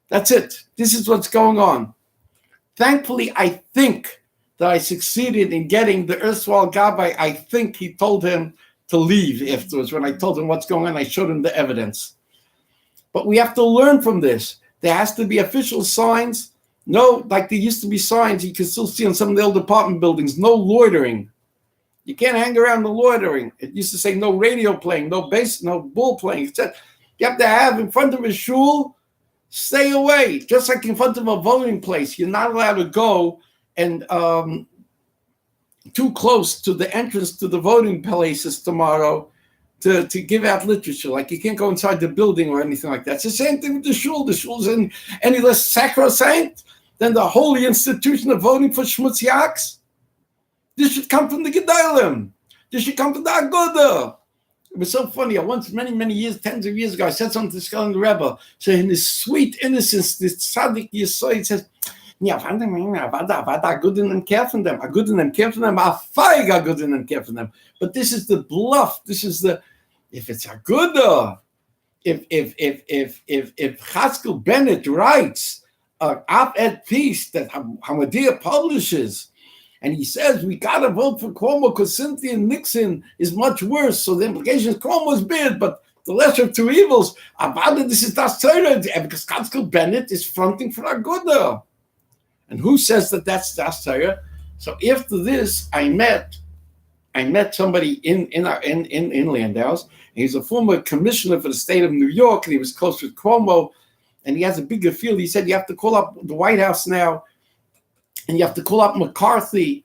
That's it. This is what's going on. Thankfully, I think that I succeeded in getting the erstwhile Gabbai. I think he told him to leave afterwards. When I told him what's going on, I showed him the evidence. But we have to learn from this. There has to be official signs. No, like there used to be signs you can still see on some of the old apartment buildings, no loitering. You can't hang around the loitering. It used to say no radio playing, no bass, no ball playing. It said you have to have in front of a shul, stay away. Just like in front of a voting place, you're not allowed to go and too close to the entrance to the voting places tomorrow to give out literature. Like you can't go inside the building or anything like that. It's the same thing with the shul. The shul's any less sacrosanct than the holy institution of voting for Shmutz Yaks. This should come from the Gedalim. This should come from the Aguda. It was so funny. I once, many years, tens of years ago, I said something to Skelling the Rebbe. So in his sweet innocence, this tzaddik Yisrael, he says, ja, I couldn't care for them. I couldn't care for them. I couldn't care for them. But this is the bluff. This is the, if it's a good, if Chaskel Bennett writes an op-ed piece that Hamadia publishes, and he says we gotta vote for Cuomo because Cynthia Nixon is much worse. So the implication is Cuomo's bad, but The lesser of two evils. Avada, this is Das Torah, because Gatskel Bennett is fronting for Aguda. And who says that that's Das Torah? So after this, I met somebody in Landau's. He's a former commissioner for the state of New York, and he was close with Cuomo, and he has a bigger field. He said you have to call up the White House now, and you have to call up McCarthy,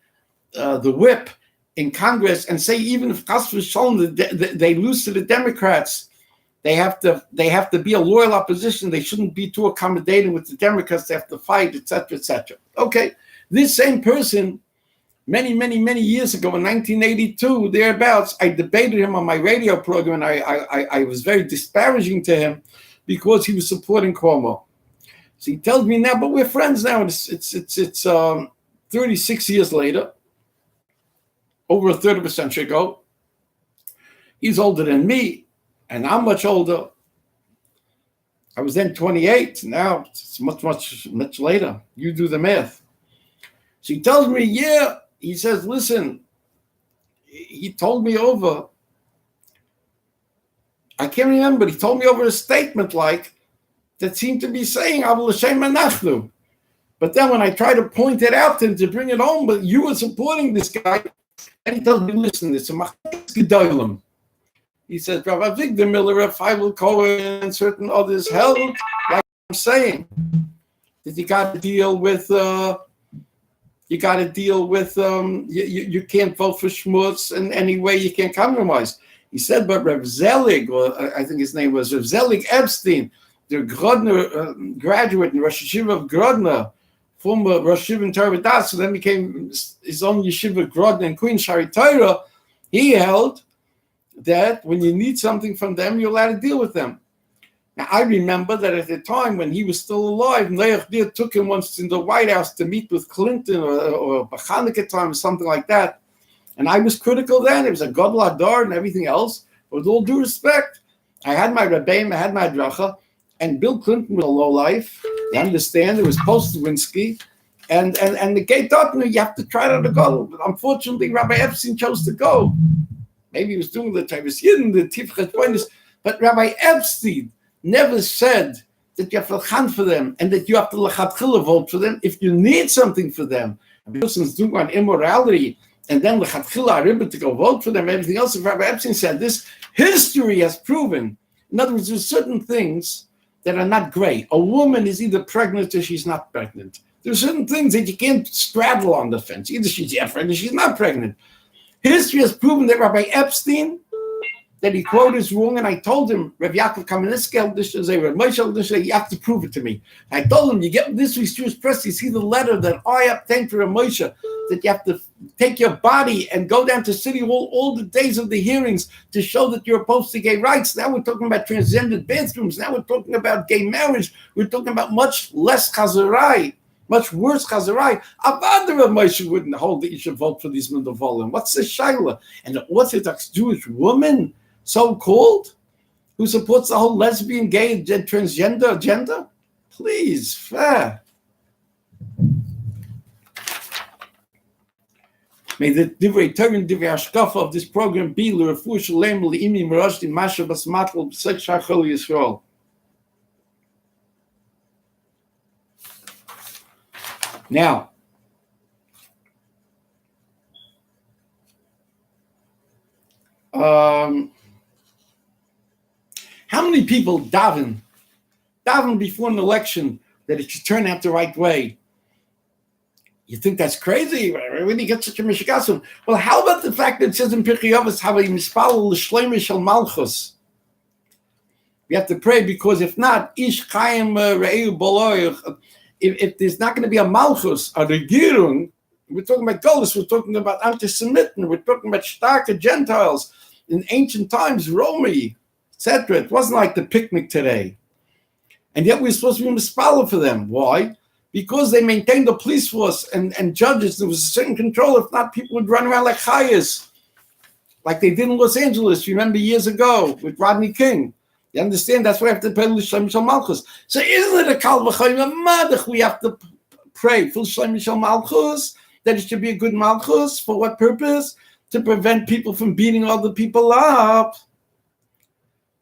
the whip in Congress, and say even if Chas v'Shalom they lose to the Democrats, they have to be a loyal opposition. They shouldn't be too accommodating with the Democrats. They have to fight, etc., etc. Okay, this same person, many years ago in 1982, thereabouts, I debated him on my radio program, and I was very disparaging to him because he was supporting Cuomo. So he tells me now, but we're friends now. It's 36 years later, over a third of a century ago. He's older than me, and I'm much older. I was then 28. Now it's much later. You do the math. So he tells me, yeah. He says, listen, he told me over, I can't remember, but he told me over a statement like that seemed to be saying, Avol Hashem Anachnu. But then when I try to point it out to him to bring it home, but you were supporting this guy, and he tells me, listen, it's a Machlokes Gedolim. He says, Rav Avigdor Miller, Rav Feivel Cohen, and certain others held, like I'm saying, that you got to deal with you can't vote for Schmutz in any way, you can't compromise. He said, but Reb Zelig, or I think his name was Reb Zelig Epstein, the Grodner graduate in Rosh Yeshiva of Grodner, former Rosh Yeshiva in Torah Das, so then became his own Yeshiva Grodner in Queen Shari Torah. He held that when you need something from them, you're allowed to deal with them. Now, I remember that at the time when he was still alive, Noach Dir took him once in the White House to meet with Clinton or Chanukah time or something like that. And I was critical then. It was a Gadol Hadar and everything else. But with all due respect, I had my Rebbeim, I had my Dracha, and Bill Clinton was a lowlife. You understand? It was post-Lewinsky. And the gate opener, you have to try to go. But unfortunately, Rabbi Epstein chose to go. Maybe he was doing the Tavis Yidden, the Tifchat Pointus. But Rabbi Epstein never said that you have to lachan for them and that you have to lechatchila vote for them if you need something for them. A person's doing on immorality and then lechatchila ariba to go vote for them, everything else. If Rabbi Epstein said this, history has proven. In other words, there's certain things that are not great. A woman is either pregnant or she's not pregnant. There's certain things that you can't straddle on the fence. Either she's pregnant or she's not pregnant. History has proven that Rabbi Epstein, that he quote is wrong, and I told him, Rav Yaakov Kamenetsky, you have to prove it to me. I told him, you get this week's Jewish press, you see the letter that I obtained for Moshe, that you have to take your body and go down to City Hall all the days of the hearings to show that you're opposed to gay rights. Now we're talking about transgender bathrooms. Now we're talking about gay marriage. We're talking about much less chazarai, much worse chazarai. Avada Rav Moshe wouldn't hold that you should vote for these Mendovolim. What's the shaila? And an Orthodox Jewish woman, so-called, who supports the whole lesbian, gay, and transgender agenda? Please, fair. May the divrei Torah and divrei hashkafa of this program be l'refuah shalem l'imi merashti masha basmatl b'sek shachol Yisrael. Now, how many people daven before an election that it should turn out the right way? You think that's crazy? Where do you get such a mishigasun? Well, how about the fact that it says in Pirkei Avos, "Havei mispalel l'shleima shel malchus"? We have to pray, because if not, ish chayim re'eu boloich. If there's not going to be a malchus, a regierung, we're talking about Golis, we're talking about anti-Semitin, we're talking about starke Gentiles in ancient times, Romi, etc. It wasn't like the picnic today. And yet we're supposed to be mispalel for them. Why? Because they maintained the police force and judges. There was a certain control. If not, people would run around like chayas, like they did in Los Angeles, remember, years ago with Rodney King. You understand? That's why we have to pray L'Shem Shel Malchus. So isn't it a kal v'chayim madach? We have to pray for L'Shem Shel Malchus, that it should be a good Malchus. For what purpose? To prevent people from beating other people up.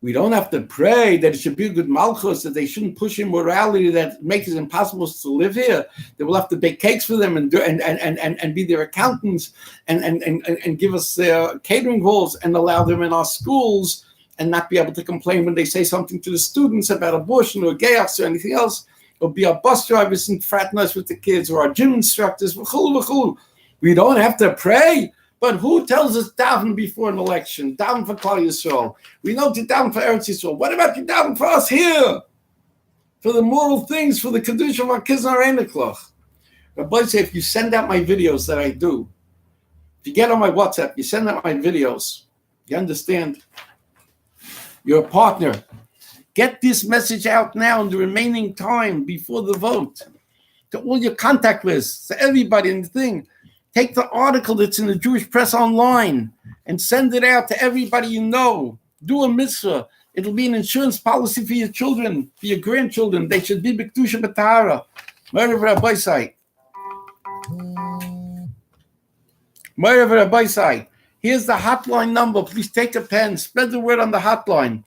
We don't have to pray that it should be a good malchus, that they shouldn't push immorality that makes it impossible to live here. They will have to bake cakes for them and be their accountants and give us their catering halls and allow them in our schools and not be able to complain when they say something to the students about abortion or gayaks or anything else, or be our bus drivers and fraternize with the kids or our gym instructors. We don't have to pray. But who tells us daven before an election? Daven for Klal Yisrael. We know to daven for Eretz Yisrael. What about you daven for us here? For the moral things, for the Kedusha of our Kiznar Einiklach. Rabbi say, if you send out my videos that I do, if you get on my WhatsApp, you send out my videos, you understand? You're a partner. Get this message out now in the remaining time before the vote to all your contact lists, to everybody in the thing. Take the article that's in the Jewish press online and send it out to everybody you know. Do a mitzvah. It'll be an insurance policy for your children, for your grandchildren. They should be b'kedusha b'tahara. Ma'ariv Rabbi Sai. Ma'ariv Rabbi Sai. Here's the hotline number. Please take a pen. Spread the word on the hotline.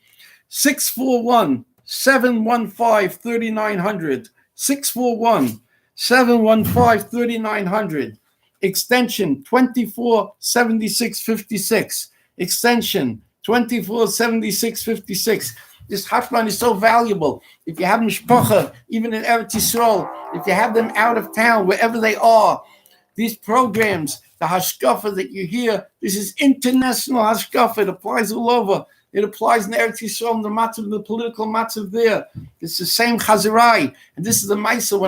641-715-3900. 641-715-3900. Extension 247656. Extension 247656. This hotline is so valuable. If you have mishpacha, even in Eretz Yisrael, if you have them out of town, wherever they are, these programs, the hashkafa that you hear, this is international hashkafa. It applies all over. It applies in Eretz Yisrael, the matzav, the political matzav there. It's the same chazarai. And this is the maisa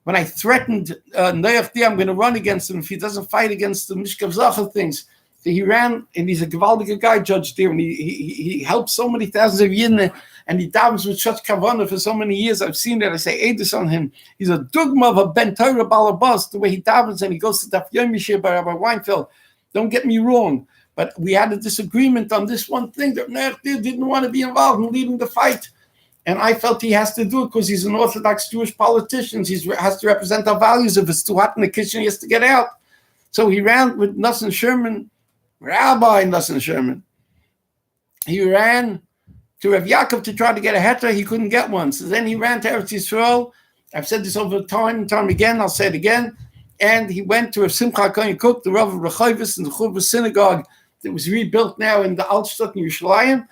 when I threatened Noach, I'm going to run against him if he doesn't fight against the Mishkav Zachar things. So he ran, and he's a gewaldiger guy, Judge Deer, and he helped so many thousands of Yidden, and he davens with such kavanah for so many years. I've seen that. I say edus on him. He's a dugma of a Ben Torah balabas, the way he davens, and he goes to Daf Yomi Shir by Rabbi Weinfeld. Don't get me wrong, but we had a disagreement on this one thing that Noach Deer didn't want to be involved in leading the fight. And I felt he has to do it because he's an Orthodox Jewish politician. He has to represent our values. If it's too hot in the kitchen, he has to get out. So he ran with Nosson Sherman, Rabbi Nosson Sherman. He ran to Rav Yaakov to try to get a heter. He couldn't get one. So then he ran to Eretz Yisrael. I've said this over time and time again. I'll say it again. And he went to Rav Simcha Kohen Cook, the Rav of Rechovis in the Chuvah synagogue that was rebuilt now in the Altstadt in Yerushalayim.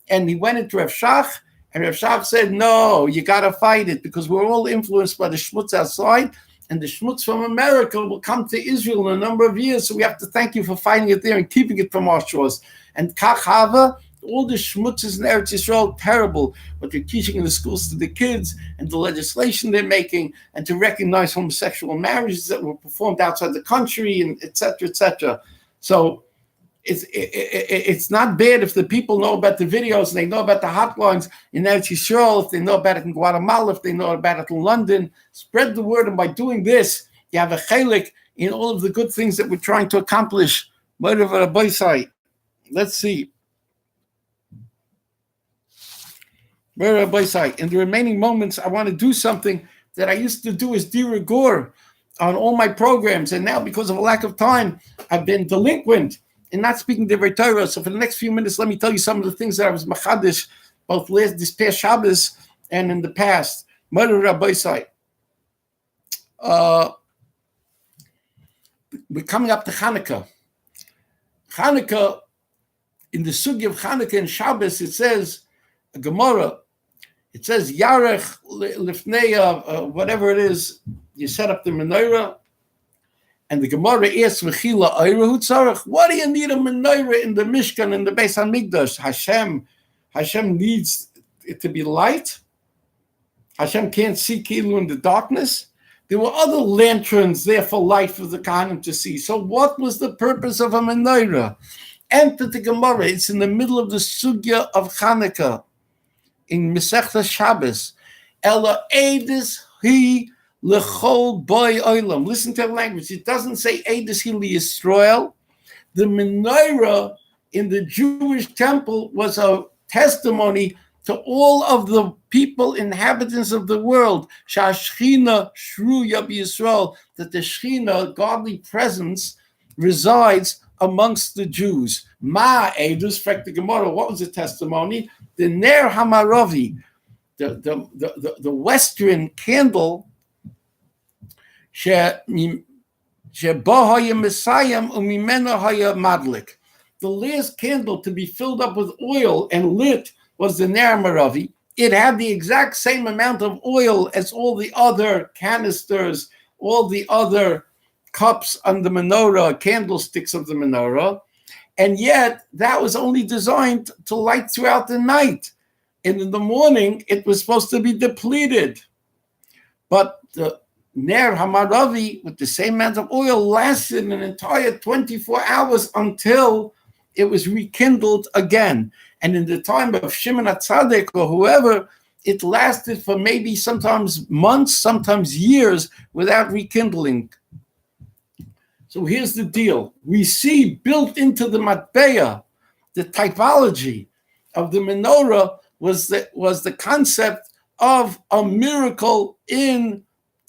And he went into Rav Shach. And Rav Shach said, no, you got to fight it because we're all influenced by the schmutz outside, and the schmutz from America will come to Israel in a number of years, so we have to thank you for fighting it there and keeping it from our shores. And Kach Hava, all the schmutzes in Eretz Yisrael, terrible, what they're teaching in the schools to the kids and the legislation they're making, and to recognize homosexual marriages that were performed outside the country, and et cetera, et cetera. So it's not bad if the people know about the videos and they know about the hotlines in Eretz Yisrael, if they know about it in Guatemala, if they know about it in London. Spread the word, and by doing this, you have a chelik in all of the good things that we're trying to accomplish. Let's see. In the remaining moments, I want to do something that I used to do as de rigueur on all my programs, and now because of a lack of time, I've been delinquent and not speaking Divrei Torah. So for the next few minutes, let me tell you some of the things that I was machadish, both this past Shabbos and in the past. Mother Rabbi Sai. We're coming up to Hanukkah. Hanukkah, in the sugi of Hanukkah and Shabbos, it says, a Gemara, it says, Yarech Lifnei, whatever it is, you set up the menorah. And the Gemara asks, "Mechila Eirahu Tzarech." What do you need a menorah in the Mishkan, in the Beis Hamikdash? Hashem needs it to be light. Hashem can't see Kilu in the darkness. There were other lanterns there for light for the Kohanim to see. So what was the purpose of a menorah? Enter the Gemara. It's in the middle of the sugya of Hanukkah in Masechta Shabbos. Ela Eidis Hi Lechol Boy Olam. Listen to the language. It doesn't say Eidus Hili Yisrael. The menorah in the Jewish temple was a testimony to all of the people, inhabitants of the world, Shashchina Shruya Yisrael, that the Shechina, godly presence, resides amongst the Jews. Ma Edus, fragt the Gemara, what was the testimony? The Ner Hamarovi, the western candle, the last candle to be filled up with oil and lit was the Ner Hamarovi. It had the exact same amount of oil as all the other canisters, all the other cups on the menorah, candlesticks of the menorah, and yet that was only designed to light throughout the night. And in the morning, it was supposed to be depleted. But the Ner Hamaravi, with the same amount of oil, lasted an entire 24 hours until it was rekindled again. And in the time of Shimon HaTzadik or whoever, it lasted for maybe sometimes months, sometimes years without rekindling. So here's the deal. We see built into the matbeah, the typology of the menorah was the concept of a miracle in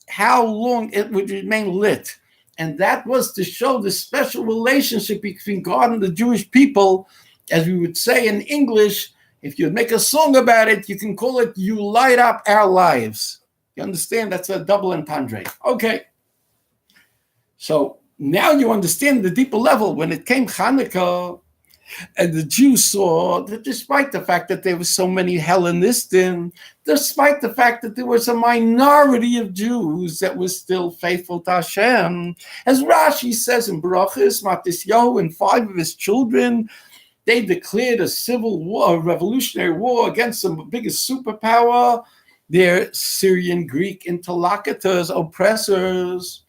how long it would remain lit. And that was to show the special relationship between God and the Jewish people. As we would say in English, if you make a song about it, you can call it "You Light Up Our Lives." You understand? That's a double entendre. Okay. So now you understand the deeper level. When it came Hanukkah, and the Jews saw that despite the fact that there were so many Hellenistim, despite the fact that there was a minority of Jews that was still faithful to Hashem, as Rashi says in Berachos, Matisyahu and 5 of his children, they declared a civil war, a revolutionary war against the biggest superpower, their Syrian Greek interlocutors, oppressors.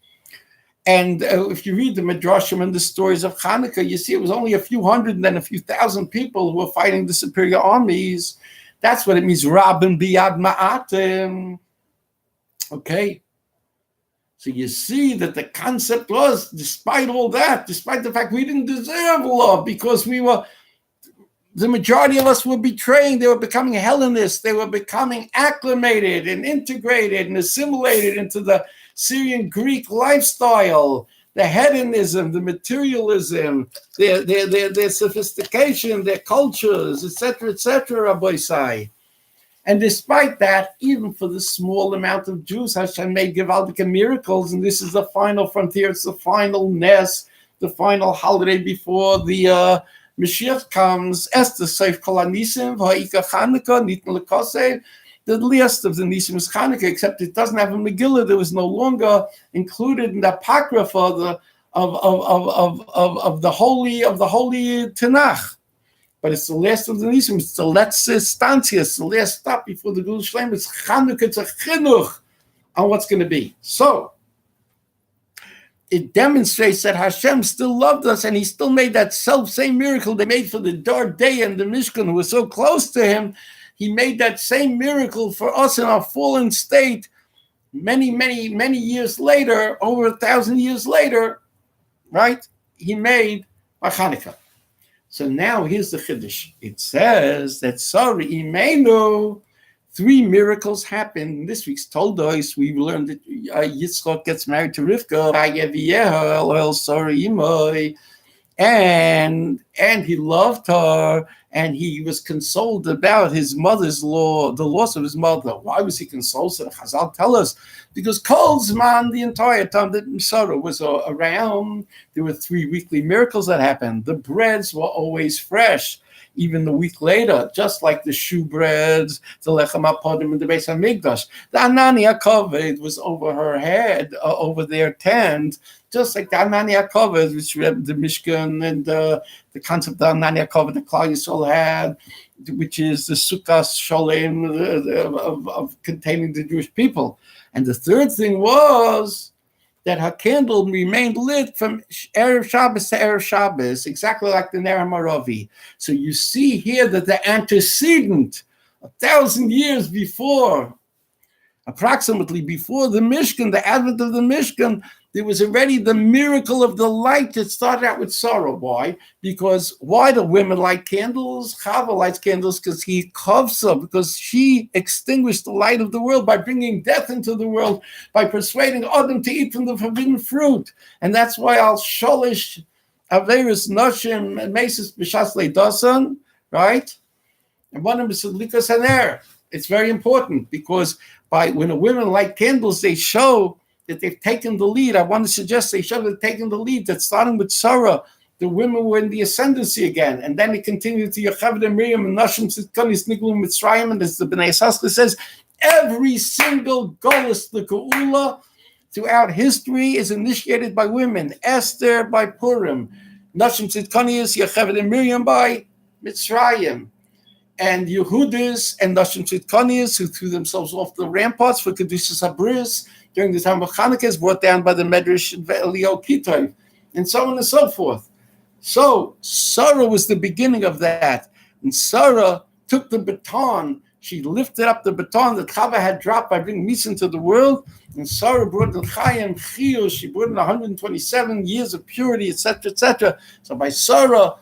And if you read the Midrashim and the stories of Hanukkah, you see it was only a few hundred and then a few thousand people who were fighting the superior armies. That's what it means, Rabin Biyad Ma'atim. Okay. So you see that the concept was, despite all that, despite the fact we didn't deserve love because the majority of us were betraying, they were becoming Hellenists, they were becoming acclimated and integrated and assimilated into the Syrian Greek lifestyle, the hedonism, the materialism, their sophistication, their cultures, etc., Rabbi Sai. And despite that, even for the small amount of Jews, Hashem made Gewaldige miracles, and this is the final frontier, it's the final Nes, the final holiday before the Mashiach comes. Esther Seif Kol HaNisim, V'ha'ika Chanukah, Nitin L'Koseh. The list of the Nisim is Hanukkah, except it doesn't have a Megillah. There was no longer included in the Apocrypha of the holy Tanakh. But it's the last of the Nisim. It's the letzte stantia. It's the last stop before the Gul Shlem. It's Hanukkah. It's a chinuch on what's going to be. So it demonstrates that Hashem still loved us, and He still made that same miracle they made for the Dar Day and the Mishkan, who were so close to Him. He made that same miracle for us in our fallen state many years later, over 1,000 years later, right? He made Hanukkah. So now here's the Chiddush. It says that, sorry, Imenu, 3 miracles happened. In this week's Toldos, we learned that Yitzchak gets married to Rivka, and he loved her, and he was consoled about his mother's the loss of his mother. Why was he consoled? So Chazal tell us, because Kol Zman, the entire time that Sarah was around, there were 3 weekly miracles that happened. The breads were always fresh, even a week later, just like the shoe breads, the Lechem HaPodim and the Beis HaMikdash. The Anani HaKaved was over her head, over their tent, just like the Anani HaKaved, which the Mishkan and the concept of Anani HaKaved the Klal Yisrael had, which is the Sukkah Sholem of containing the Jewish people. And the third thing was that her candle remained lit from Erev Shabbos to Erev Shabbos, exactly like the Ner HaMaravi. So you see here that the antecedent, 1,000 years before, approximately before the Mishkan, the advent of the Mishkan, there was already the miracle of the light that started out with sorrow. Why? Because why do women light candles? Chava lights candles because he kavsa, because she extinguished the light of the world by bringing death into the world, by persuading Adam to eat from the forbidden fruit. And that's why al sholish Averis Noshim Mesis B'Shas Leidasan, right? And one of them is Likas Haner. It's very important because when a women light candles, they show that they've taken the lead. I want to suggest they show that they've taken the lead, that starting with Sarah, the women were in the ascendancy again. And then it continued to Yocheved and Miriam and Nashim Tzidkonis Niglu Mitzrayim. And as the Bnei Yissaschar says, every single Golus, the Geula, throughout history is initiated by women. Esther by Purim, Nashim Tzidkonis, Yocheved and Miriam by Mitzrayim. And Yehudis and Nashim Tzidkonis, who threw themselves off the ramparts for Kedushas HaBris during the time of Hanukkah, is brought down by the Medrash Elio Kitov, and so on and so forth. So Sarah was the beginning of that. And Sarah took the baton. She lifted up the baton that Chava had dropped by bringing Misa into the world. And Sarah brought in Chayim, Chiyush. She brought in 127 years of purity, etc., etc. So by Sarah,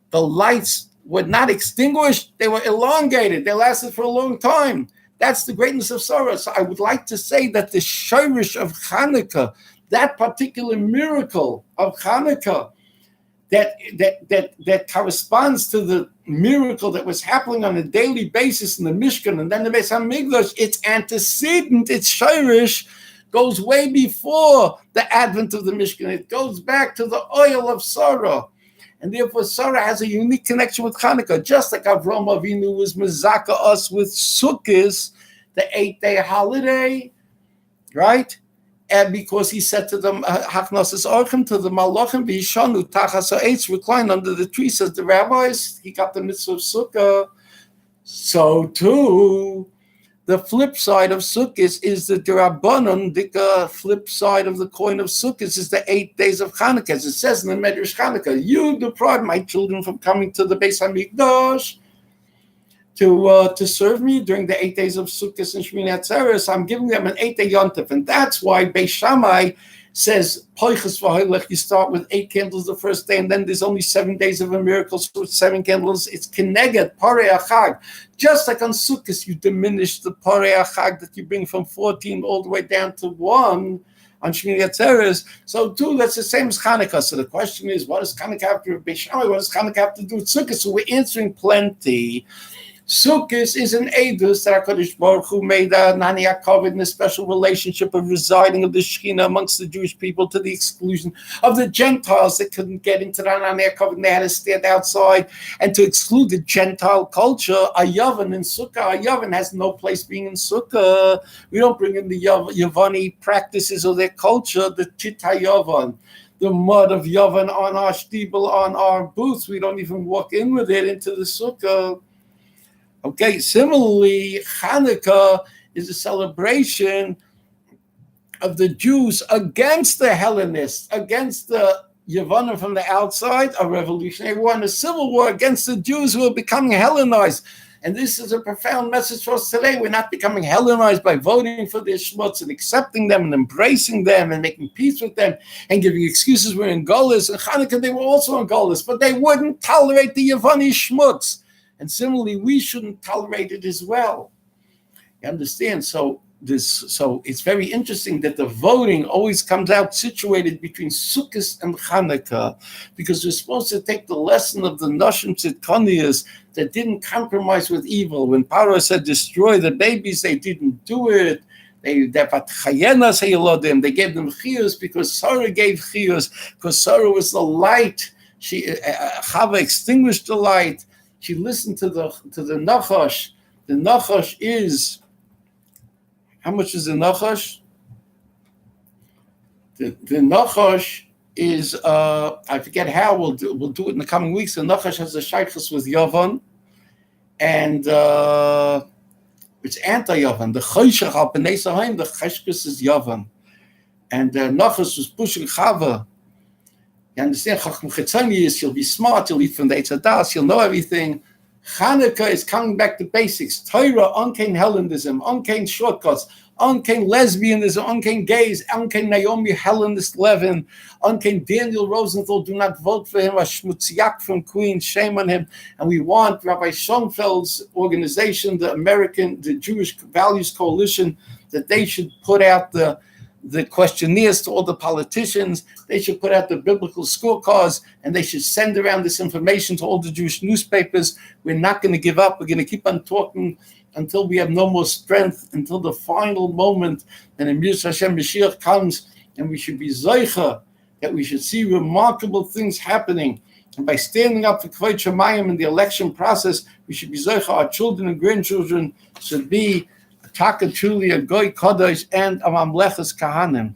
the lights were not extinguished. They were elongated. They lasted for a long time. That's the greatness of Sarah. So I would like to say that the shirish of Hanukkah, that particular miracle of Hanukkah, that corresponds to the miracle that was happening on a daily basis in the Mishkan and then the Beis HaMikdash, its antecedent, its shirish, goes way before the advent of the Mishkan. It goes back to the oil of Sarah. And therefore, Sarah has a unique connection with Hanukkah, just like Avraham Avinu was mezaka us with Sukkot, the 8-day holiday, right? And because he said to them, Hachnosas Orchim, to the Malachim, V'yishanu tachas ha'etz, recline under the tree, says the rabbis, he got the mitzvah of Sukkah. So too, the flip side of Sukkot is the D'Rabbanan. The flip side of the coin of Sukkot is the 8 days of Hanukkah. As it says in the Medrash Hanukkah, you deprive my children from coming to the Beis HaMikdash to serve me during the 8 days of Sukkot and Shmini Atzeres. I'm giving them an 8-day yontif. And that's why Beis Shammai says, you start with 8 candles the first day, and then there's only 7 days of a miracle, so it's 7 candles. It's Keneged, Parei Achag. Just like on Sukkot, you diminish the Parei Achag that you bring from 14 all the way down to 1 on Shmini Atzeres. So too, that's the same as Hanukkah. So the question is, what does Hanukkah have to do with Beis Shammai? What does Hanukkah have to do with Sukkot? So we're answering plenty. Sukkot is an edus that HaKadosh Baruch Hu made Nani Yaakov in a special relationship of residing of the Shekhinah amongst the Jewish people to the exclusion of the Gentiles that couldn't get into the Nani Yaakov and they had to stand outside, and to exclude the Gentile culture. A Yavan in Sukkah, a Yavan has no place being in Sukkah. We don't bring in the Yavani practices or their culture, the Tita Yavan, the mud of Yavan on our shtibel, on our booths. We don't even walk in with it into the Sukkah. Okay, similarly, Hanukkah is a celebration of the Jews against the Hellenists, against the Yavanim from the outside, a revolutionary war, and a civil war against the Jews who are becoming Hellenized. And this is a profound message for us today. We're not becoming Hellenized by voting for their shmutz and accepting them and embracing them and making peace with them and giving excuses. We're in Golis. And Hanukkah, they were also in Golis, but they wouldn't tolerate the Yavani shmutz. And similarly, we shouldn't tolerate it as well. You understand? So it's very interesting that the voting always comes out situated between Sukkot and Hanukkah, because we're supposed to take the lesson of the Nashim Tzidkonias that didn't compromise with evil. When Paro said destroy the babies, they didn't do it. They gave them chiyus because Sarah gave chiyus, because Sarah was the light. Chava extinguished the light. She listened to the Nachash. The Nachash is, how much is the Nachash? The Nachash is, I forget how, we'll do it in the coming weeks. The Nachash has a shaykhus with Yavan, and it's anti-Yavan. The Choshech al Pnei Sahaim, the cheshkus is Yavan. And Nachash was pushing Chava. You understand? Chacham Chetzani is, you'll be smart, you'll eat from the Eitz Hadas, you'll know everything. Hanukkah is coming back to basics. Torah, uncain Hellenism, uncain shortcuts, uncain lesbianism, uncain gays, uncain Naomi Hellenist Levin, uncain Daniel Rosenthal, do not vote for him, a schmutziak from Queens, shame on him. And we want Rabbi Schoenfeld's organization, the Jewish Values Coalition, that they should put out the the questionnaires to all the politicians. They should put out the biblical scorecards, and they should send around this information to all the Jewish newspapers. We're not going to give up. We're going to keep on talking until we have no more strength, until the final moment, and Emir Hashem Mashiach comes, and we should be Zoicha, that we should see remarkable things happening. And by standing up for Kvod Shemayim in the election process, we should be Zoicha. Our children and grandchildren should be Taka truly a Goy Kodesh and a Mamlechus Kahanim.